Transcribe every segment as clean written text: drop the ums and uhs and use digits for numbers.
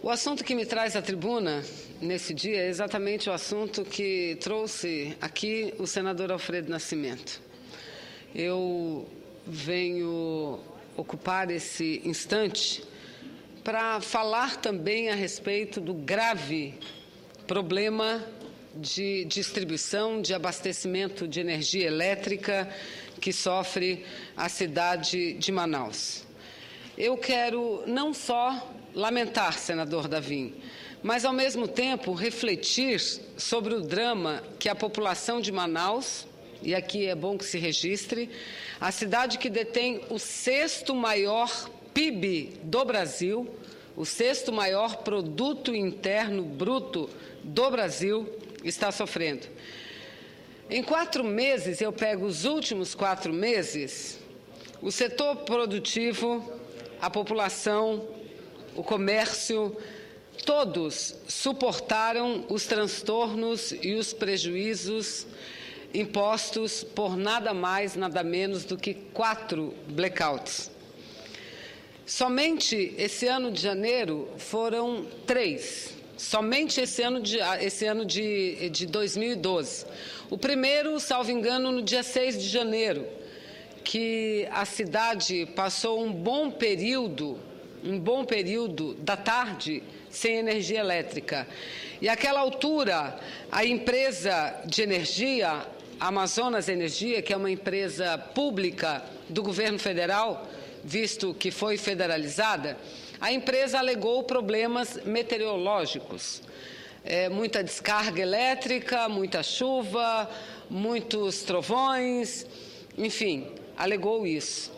O assunto que me traz à tribuna nesse dia é exatamente o assunto que trouxe aqui o senador Alfredo Nascimento. Eu venho ocupar esse instante para falar também a respeito do grave problema de distribuição, de abastecimento de energia elétrica que sofre a cidade de Manaus. Eu quero não só lamentar, senador Davim, mas, ao mesmo tempo, refletir sobre o drama que a população de Manaus, e aqui é bom que se registre, a cidade que detém o 6º maior PIB do Brasil, o 6º maior produto interno bruto do Brasil, está sofrendo. Em 4 meses, eu pego os últimos 4 meses, o setor produtivo, a população, o comércio, todos suportaram os transtornos e os prejuízos impostos por nada mais, nada menos do que 4 blackouts. Somente esse ano de janeiro foram 3. Somente esse ano de 2012. O primeiro, salvo engano, no dia 6 de janeiro, que a cidade passou um bom período da tarde sem energia elétrica. E àquela altura, a empresa de energia, Amazonas Energia, que é uma empresa pública do governo federal, visto que foi federalizada, a empresa alegou problemas meteorológicos. Muita descarga elétrica, muita chuva, muitos trovões, enfim, alegou isso.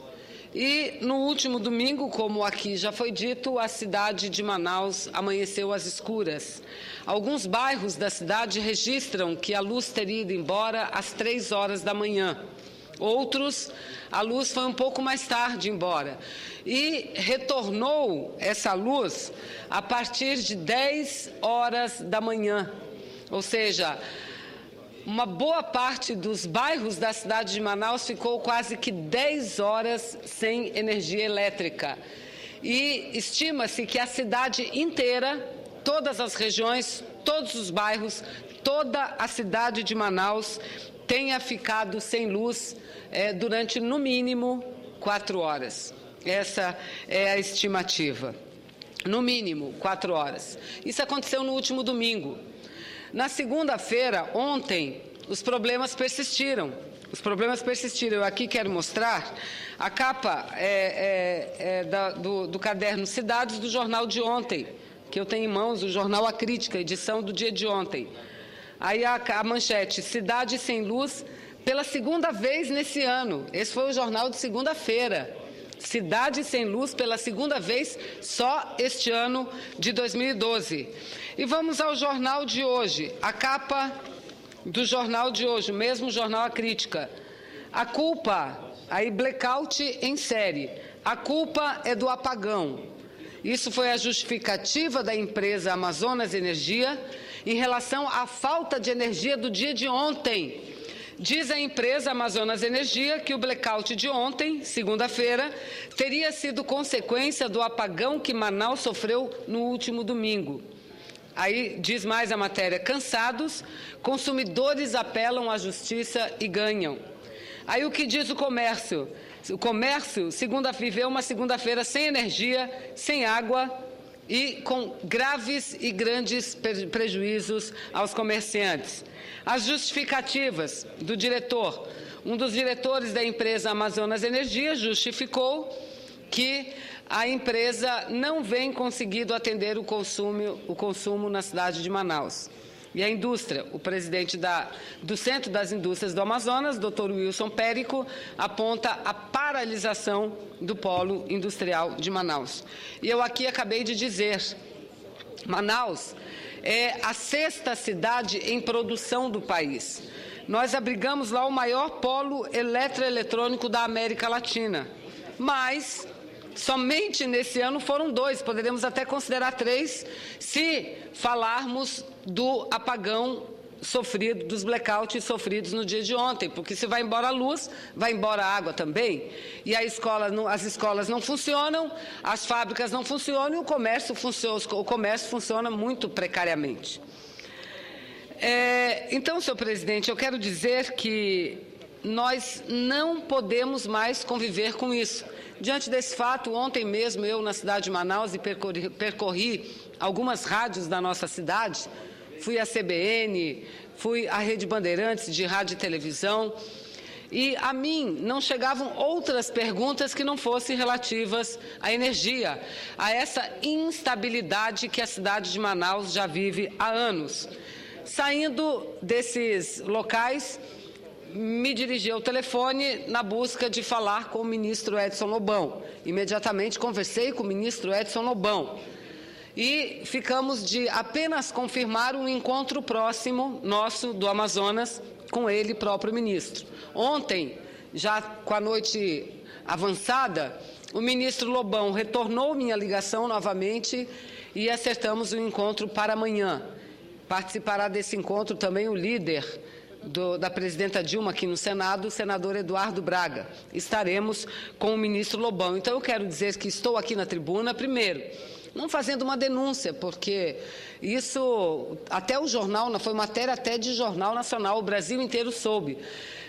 E no último domingo, como aqui já foi dito, a cidade de Manaus amanheceu às escuras. Alguns bairros da cidade registram que a luz teria ido embora às 3 horas da manhã. Outros, a luz foi um pouco mais tarde embora. E retornou essa luz a partir de 10 horas da manhã. Ou seja, uma boa parte dos bairros da cidade de Manaus ficou quase que 10 horas sem energia elétrica. E estima-se que a cidade inteira, todas as regiões, todos os bairros, toda a cidade de Manaus tenha ficado sem luz durante, no mínimo, 4 horas. Essa é a estimativa. No mínimo, 4 horas. Isso aconteceu no último domingo. Na segunda-feira, ontem, os problemas persistiram. Eu aqui quero mostrar a capa do caderno Cidades do jornal de ontem, que eu tenho em mãos, o jornal A Crítica, edição do dia de ontem. Aí a manchete, Cidade sem luz pela segunda vez nesse ano. Esse foi o jornal de segunda-feira. Cidade sem luz pela segunda vez só este ano de 2012. E vamos ao jornal de hoje, a capa do jornal de hoje, o mesmo jornal A Crítica. A culpa, aí blackout em série, a culpa é do apagão. Isso foi a justificativa da empresa Amazonas Energia em relação à falta de energia do dia de ontem. Diz a empresa Amazonas Energia que o blackout de ontem, segunda-feira, teria sido consequência do apagão que Manaus sofreu no último domingo. Aí diz mais a matéria, cansados, consumidores apelam à justiça e ganham. Aí o que diz o comércio? O comércio viveu uma segunda-feira sem energia, sem água e com graves e grandes prejuízos aos comerciantes. As justificativas do diretor, um dos diretores da empresa Amazonas Energia justificou que a empresa não vem conseguindo atender o consumo na cidade de Manaus. E a indústria, o presidente do Centro das Indústrias do Amazonas, Dr. Wilson Périco, aponta a paralisação do polo industrial de Manaus. E eu aqui acabei de dizer, Manaus é a 6ª cidade em produção do país. Nós abrigamos lá o maior polo eletroeletrônico da América Latina, mas somente nesse ano foram 2, poderemos até considerar 3, se falarmos do apagão dos blackouts sofridos no dia de ontem, porque se vai embora a luz, vai embora a água também, e as escolas não funcionam, as fábricas não funcionam, e o comércio funciona muito precariamente. Então, senhor presidente, eu quero dizer que nós não podemos mais conviver com isso. Diante desse fato, ontem mesmo eu, na cidade de Manaus, percorri algumas rádios da nossa cidade, fui à CBN, fui à Rede Bandeirantes de rádio e televisão, e a mim não chegavam outras perguntas que não fossem relativas à energia, a essa instabilidade que a cidade de Manaus já vive há anos. Saindo desses locais, me dirigi ao telefone na busca de falar com o ministro Edson Lobão. Imediatamente conversei com o ministro Edson Lobão. E ficamos de apenas confirmar um encontro próximo nosso do Amazonas com ele, próprio ministro. Ontem, já com a noite avançada, o ministro Lobão retornou minha ligação novamente e acertamos o encontro para amanhã. Participará desse encontro também o líder da presidenta Dilma aqui no Senado, o senador Eduardo Braga. Estaremos com o ministro Lobão. Então, eu quero dizer que estou aqui na tribuna, primeiro, não fazendo uma denúncia, porque isso, até o jornal, foi matéria até de jornal nacional, o Brasil inteiro soube.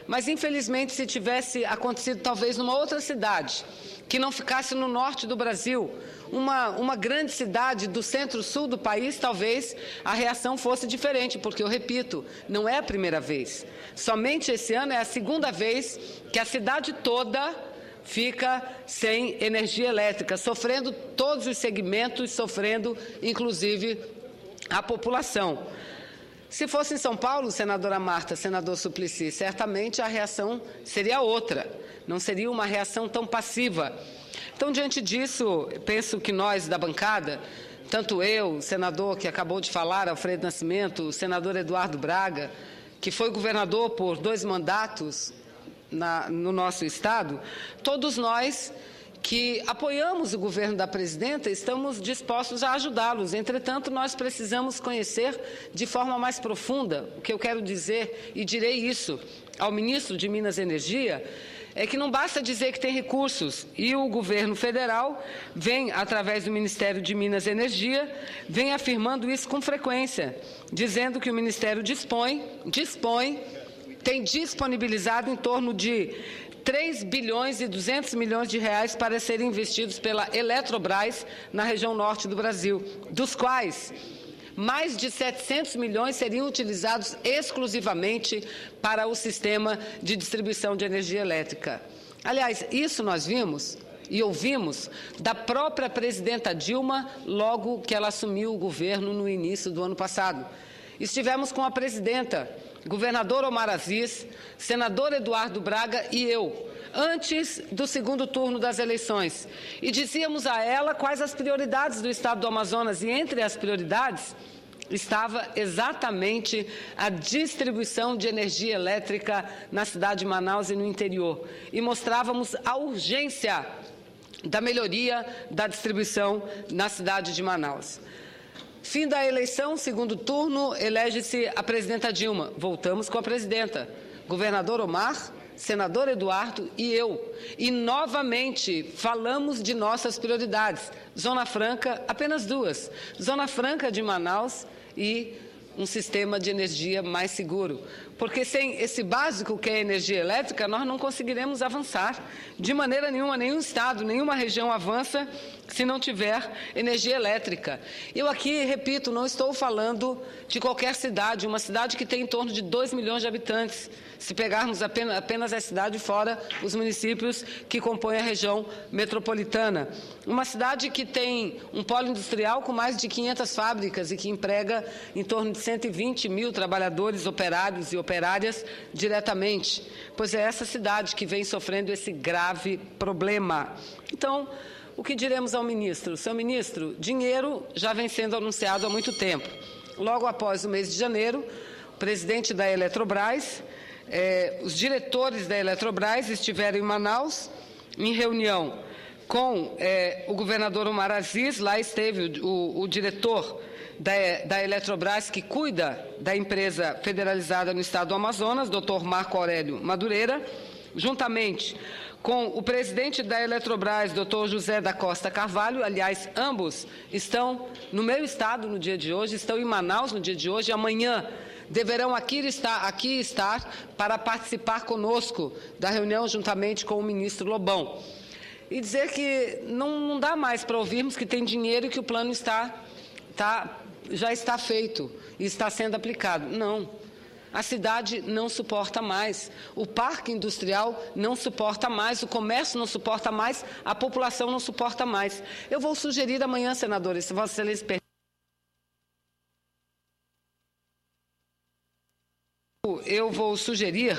Mas, infelizmente, se tivesse acontecido talvez numa outra cidade, que não ficasse no norte do Brasil, uma grande cidade do centro-sul do país, talvez a reação fosse diferente, porque, eu repito, não é a primeira vez. Somente esse ano é a segunda vez que a cidade toda fica sem energia elétrica, sofrendo todos os segmentos, sofrendo, inclusive, a população. Se fosse em São Paulo, senadora Marta, senador Suplicy, certamente a reação seria outra, não seria uma reação tão passiva. Então, diante disso, penso que nós da bancada, tanto eu, o senador que acabou de falar, Alfredo Nascimento, o senador Eduardo Braga, que foi governador por 2 mandatos no nosso Estado, todos nós que apoiamos o governo da presidenta, estamos dispostos a ajudá-los. Entretanto, nós precisamos conhecer de forma mais profunda. O que eu quero dizer, e direi isso ao ministro de Minas e Energia, é que não basta dizer que tem recursos, e o governo federal vem, através do Ministério de Minas e Energia, vem afirmando isso com frequência, dizendo que o Ministério tem disponibilizado em torno de 3 bilhões e 200 milhões de reais para serem investidos pela Eletrobras na região norte do Brasil, dos quais mais de 700 milhões seriam utilizados exclusivamente para o sistema de distribuição de energia elétrica. Aliás, isso nós vimos e ouvimos da própria presidenta Dilma logo que ela assumiu o governo no início do ano passado. Estivemos com a presidenta, governador Omar Aziz, senador Eduardo Braga e eu, antes do segundo turno das eleições, e dizíamos a ela quais as prioridades do Estado do Amazonas, e entre as prioridades estava exatamente a distribuição de energia elétrica na cidade de Manaus e no interior, e mostrávamos a urgência da melhoria da distribuição na cidade de Manaus. Fim da eleição, segundo turno, elege-se a presidenta Dilma. Voltamos com a presidenta, governador Omar, senador Eduardo e eu. E, novamente, falamos de nossas prioridades. Zona Franca, apenas 2. Zona Franca de Manaus e um sistema de energia mais seguro. Porque sem esse básico que é a energia elétrica, nós não conseguiremos avançar. De maneira nenhuma, nenhum estado, nenhuma região avança se não tiver energia elétrica. Eu aqui, repito, não estou falando de qualquer cidade, uma cidade que tem em torno de 2 milhões de habitantes. Se pegarmos apenas a cidade fora os municípios que compõem a região metropolitana. Uma cidade que tem um polo industrial com mais de 500 fábricas e que emprega em torno de 120 mil trabalhadores, operários e operárias diretamente. Pois é essa cidade que vem sofrendo esse grave problema. Então, o que diremos ao ministro? Seu ministro, dinheiro já vem sendo anunciado há muito tempo. Logo após o mês de janeiro, o presidente da Eletrobras, os diretores da Eletrobras estiveram em Manaus, em reunião com o governador Omar Aziz. Lá esteve o diretor da Eletrobras, que cuida da empresa federalizada no estado do Amazonas, doutor Marco Aurélio Madureira, juntamente com o presidente da Eletrobras, doutor José da Costa Carvalho. Aliás, ambos estão no meu estado no dia de hoje, estão em Manaus no dia de hoje. Amanhã deverão aqui estar para participar conosco da reunião juntamente com o ministro Lobão. E dizer que não dá mais para ouvirmos que tem dinheiro e que o plano já está feito e está sendo aplicado. Não. A cidade não suporta mais, o parque industrial não suporta mais, o comércio não suporta mais, a população não suporta mais. Eu vou sugerir amanhã, senadores, se Vossa Excelência permitir, eu vou sugerir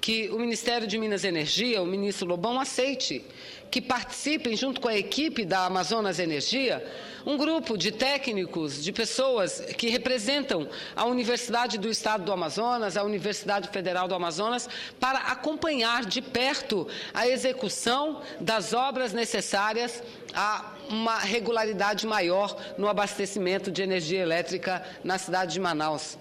que o Ministério de Minas e Energia, o ministro Lobão, aceite que participem, junto com a equipe da Amazonas Energia, um grupo de técnicos, de pessoas que representam a Universidade do Estado do Amazonas, a Universidade Federal do Amazonas, para acompanhar de perto a execução das obras necessárias a uma regularidade maior no abastecimento de energia elétrica na cidade de Manaus.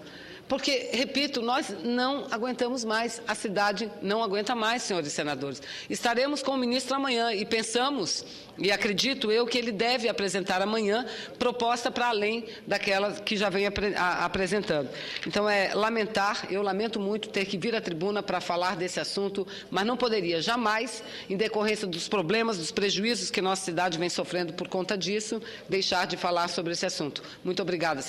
Porque, repito, nós não aguentamos mais, a cidade não aguenta mais, senhores senadores. Estaremos com o ministro amanhã e pensamos, e acredito eu, que ele deve apresentar amanhã proposta para além daquela que já vem apresentando. Então, eu lamento muito ter que vir à tribuna para falar desse assunto, mas não poderia jamais, em decorrência dos problemas, dos prejuízos que nossa cidade vem sofrendo por conta disso, deixar de falar sobre esse assunto. Muito obrigada.